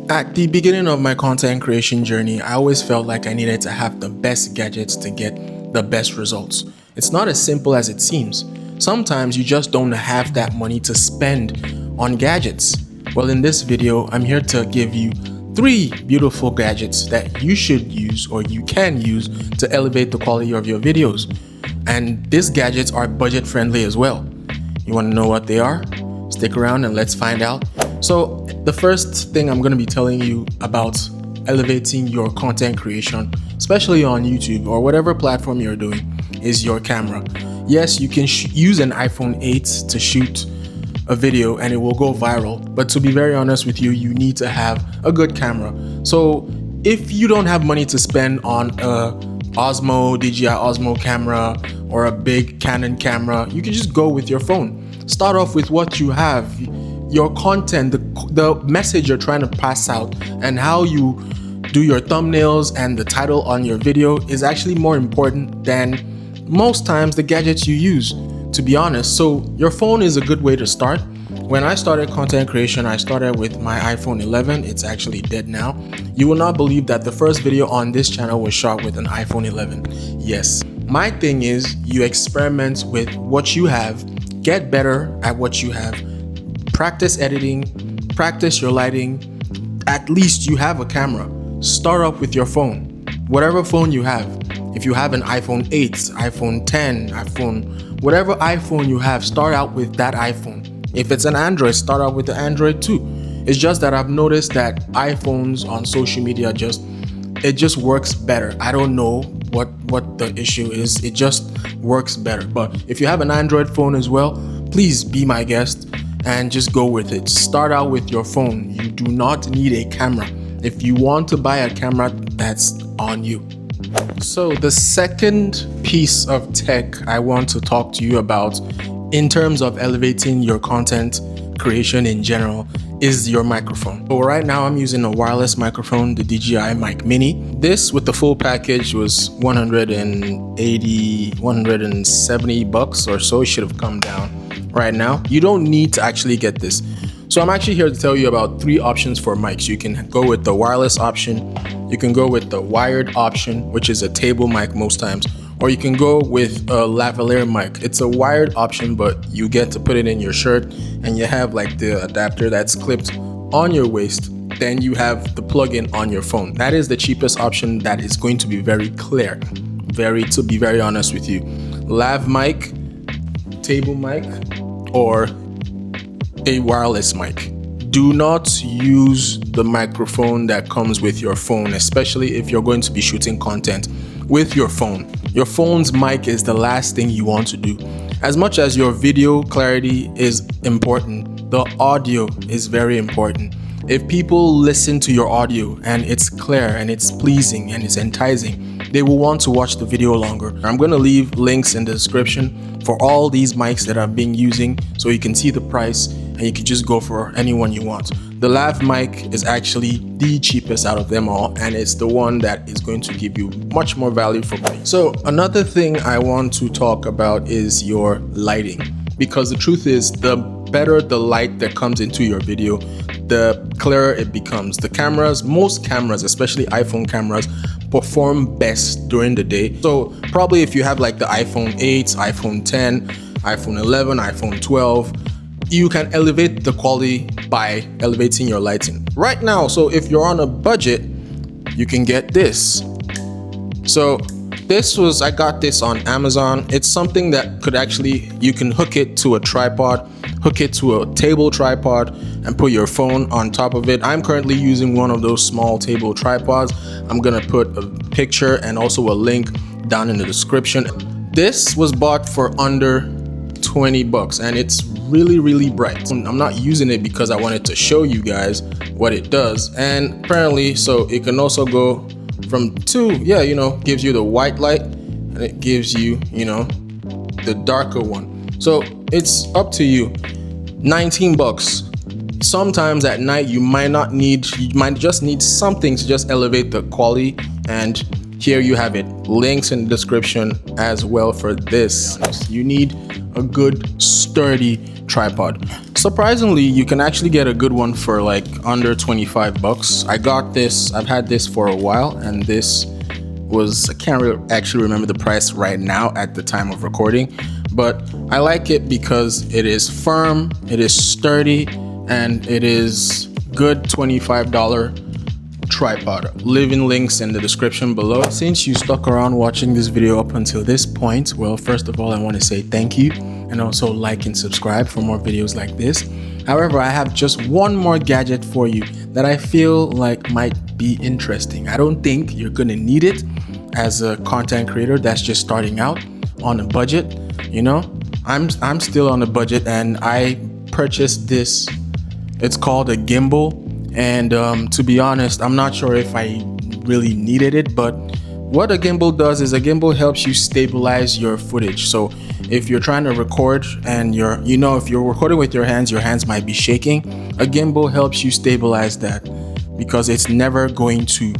At the beginning of my content creation journey, I always felt like I needed to have the best gadgets to get the best results. It's not as simple as it seems. Sometimes you just don't have that money to spend on gadgets. Well, in this video, I'm here to give you 3 beautiful gadgets that you should use or you can use to elevate the quality of your videos. And these gadgets are budget friendly as well. You want to know what they are? Stick around and let's find out. So the first thing I'm going to be telling you about elevating your content creation, especially on YouTube or whatever platform you're doing, is your camera. Yes, you can use an iPhone 8 to shoot a video and it will go viral, but to be very honest with you, you need to have a good camera. So if you don't have money to spend on a DJI Osmo camera or a big Canon camera, you can just go with your phone. Start off with what you have. Your content, the message you're trying to pass out, and how you do your thumbnails and the title on your video is actually more important than most times the gadgets you use, to be honest. So your phone is a good way to start. When I started content creation, I started with my iPhone 11. It's actually dead now. You will not believe that the first video on this channel was shot with an iPhone 11. Yes. My thing is, you experiment with what you have, get better at what you have, practice editing, practice your lighting. At least you have a camera. Start up with your phone, whatever phone you have. If you have an iPhone 8, iPhone 10, whatever iPhone you have, start out with that iPhone. If it's an Android, start out with the Android too. It's just that I've noticed that iPhones on social media it just works better. I don't know what the issue is. It just works better. But if you have an Android phone as well, please be my guest and just go with it. Start out with your phone. You do not need a camera. If you want to buy a camera, that's on you. So the second piece of tech I want to talk to you about in terms of elevating your content creation in general is your microphone. So right now I'm using a wireless microphone, the DJI Mic Mini. This with the full package was $170 or so. It should have come down right now. You don't need to actually get this. So I'm actually here to tell you about 3 options for mics. You can go with the wireless option, you can go with the wired option, which is a table mic most times, or you can go with a lavalier mic. It's a wired option, but you get to put it in your shirt and you have like the adapter that's clipped on your waist. Then you have the plug-in on your phone. That is the cheapest option that is going to be very clear, to be very honest with you. Lav mic, table mic, or a wireless mic. Do not use the microphone that comes with your phone, especially if you're going to be shooting content with your phone. Your phone's mic is the last thing you want to do. As much as your video clarity is important, the audio is very important. If people listen to your audio and it's clear and it's pleasing and it's enticing, they will want to watch the video longer. I'm going to leave links in the description for all these mics that I've been using so you can see the price and you can just go for anyone you want. The lav mic is actually the cheapest out of them all, and it's the one that is going to give you much more value for money. So another thing I want to talk about is your lighting, because the truth is, the better the light that comes into your video, the clearer it becomes. The cameras, most cameras, especially iPhone cameras, perform best during the day. So probably if you have like the iPhone 8, iPhone 10, iPhone 11, iPhone 12, you can elevate the quality by elevating your lighting right now. So if you're on a budget, you can get this. So I got this on Amazon. It's something that you can hook it to a tripod, hook it to a table tripod and put your phone on top of it. I'm currently using one of those small table tripods. I'm gonna put a picture and also a link down in the description. This was bought for under $20 and it's really bright. I'm not using it because I wanted to show you guys what it does, and apparently so it can also go from 2, gives you the white light and it gives you, the darker one. So it's up to you. $19. Sometimes at night you might just need something to just elevate the quality, and here you have it. Links in the description as well for this. You need a good sturdy tripod. Surprisingly, you can actually get a good one for like under 25 bucks. I got this, I've had this for a while, and this was, I can't actually remember the price right now at the time of recording, but I like it because it is firm, it is sturdy, and it is good $25 tripod. Leaving links in the description below. Since you stuck around watching this video up until this point, well, first of all, I want to say thank you, and also like and subscribe for more videos like this. However, I have just one more gadget for you that I feel like might be interesting. I don't think you're gonna need it as a content creator that's just starting out on a budget. You know, I'm still on a budget, and I purchased this. It's called a gimbal. And to be honest, I'm not sure if I really needed it, but what a gimbal does is a gimbal helps you stabilize your footage. So if you're trying to record and if you're recording with your hands might be shaking. A gimbal helps you stabilize that because it's never going to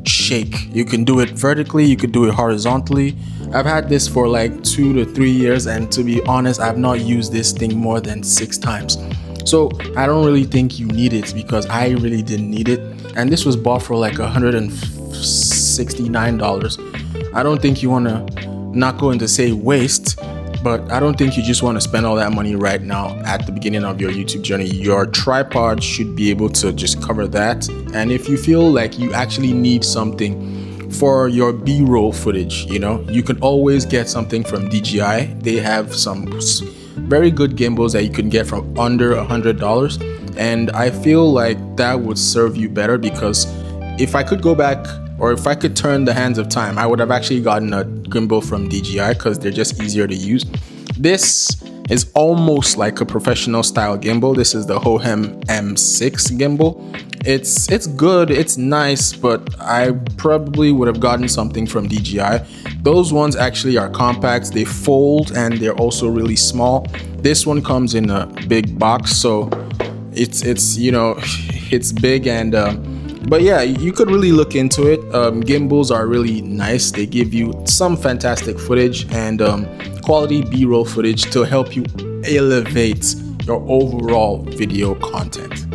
shake. You can do it vertically, you could do it horizontally. I've had this for like 2 to 3 years, and to be honest, I've not used this thing more than 6 times. So I don't really think you need it because I really didn't need it. And this was bought for like $169. I don't think you want to, not going to say waste, but I don't think you just want to spend all that money right now at the beginning of your YouTube journey. Your tripod should be able to just cover that. And if you feel like you actually need something for your B-roll footage, you can always get something from DJI. They have some very good gimbals that you can get from under $100, and I feel like that would serve you better, because if I could go back, or if I could turn the hands of time, I would have actually gotten a gimbal from DJI because they're just easier to use. This is almost like a professional style gimbal. This is the Hohem M6 gimbal. It's good, it's nice, but I probably would have gotten something from DJI. Those ones actually are compact, they fold, and they're also really small. This one comes in a big box, so it's it's big, and but yeah, you could really look into it. Gimbals are really nice. They give you some fantastic footage and quality B-roll footage to help you elevate your overall video content.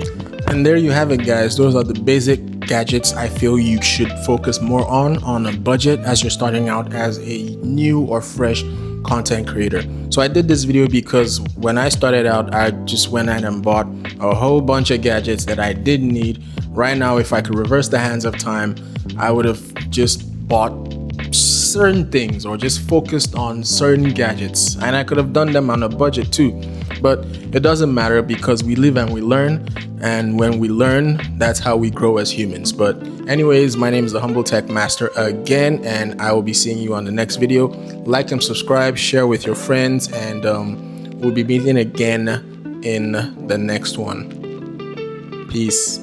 And there you have it, guys. Those are the basic gadgets I feel you should focus more on a budget as you're starting out as a new or fresh content creator. So I did this video because when I started out, I just went out and bought a whole bunch of gadgets that I didn't need. Right now, if I could reverse the hands of time, I would have just bought certain things or just focused on certain gadgets, and I could have done them on a budget too. But it doesn't matter because we live and we learn, and when we learn, that's how we grow as humans. But anyways, my name is the Humble Tech Master again, and I will be seeing you on the next video. Like and subscribe, share with your friends, and we'll be meeting again in the next one. Peace.